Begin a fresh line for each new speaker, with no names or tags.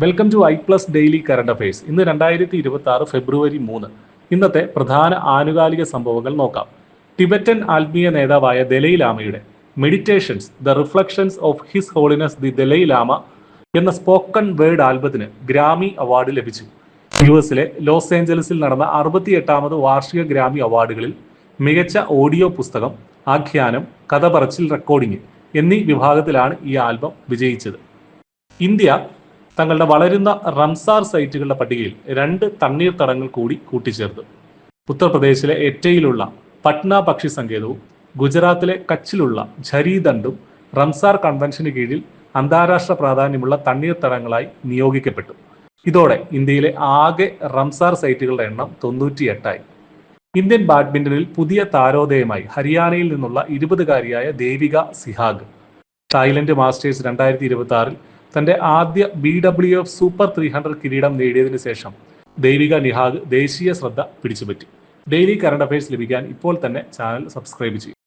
Welcome to ഐ+ daily current affairs. ഇന്ന് 2026 ഫെബ്രുവരി 3. ഇന്നത്തെ പ്രധാന ആനുകാലിക സംഭവങ്ങൾ നോക്കാം. ടിബറ്റൻ ആത്മീയ നേതാവായ ദലൈ ലാമയുടെ meditations the reflections of his holiness the Dalai Lama എന്ന സ്പോക്കൺ വേർഡ് ആൽബത്തിന് ഗ്രാമി അവാർഡ് ലഭിച്ചു. യുഎസിലെ ലോസ് ഏഞ്ചലസിൽ നടന്ന 68ാമത് വാർഷിക ഗ്രാമി അവാർഡുകളിൽ മികച്ച ഓഡിയോ പുസ്തകം, ആഖ്യാനം, കഥ പറച്ചിൽ, റെക്കോർഡിംഗ് എന്നീ വിഭാഗത്തിലാണ് ഈ ആൽബം വിജയിച്ചത്. ഇന്ത്യ തങ്ങളുടെ വളരുന്ന റംസാർ സൈറ്റുകളുടെ പട്ടികയിൽ 2 തണ്ണീർത്തടങ്ങൾ കൂടി കൂട്ടിച്ചേർത്തു. ഉത്തർപ്രദേശിലെ എറ്റയിലുള്ള പട്ന പക്ഷി സങ്കേതവും ഗുജറാത്തിലെ കച്ചിലുള്ള ഝരീദണ്ഡും റംസാർ കൺവെൻഷന് കീഴിൽ അന്താരാഷ്ട്ര പ്രാധാന്യമുള്ള തണ്ണീർത്തടങ്ങളായി നിയോഗിക്കപ്പെട്ടു. ഇതോടെ ഇന്ത്യയിലെ ആകെ റംസാർ സൈറ്റുകളുടെ എണ്ണം 98ആയി. ഇന്ത്യൻ ബാഡ്മിന്റണിൽ പുതിയ താരോദയമായി ഹരിയാനയിൽ നിന്നുള്ള 20കാരിയായ ദേവിക സിഹാഗ്. തായ്ലൻഡ് മാസ്റ്റേഴ്സ് 2026 തന്റെ ആദ്യ BWF സൂപ്പർ 300 കിരീടം നേടിയതിനു ശേഷം ദേവിക നിഹാഗ് ദേശീയ ശ്രദ്ധ പിടിച്ചുപറ്റി. ഡെയിലി കറണ്ട് അഫയേഴ്സ് ലഭിക്കാൻ ഇപ്പോൾ തന്നെ ചാനൽ സബ്സ്ക്രൈബ് ചെയ്യും.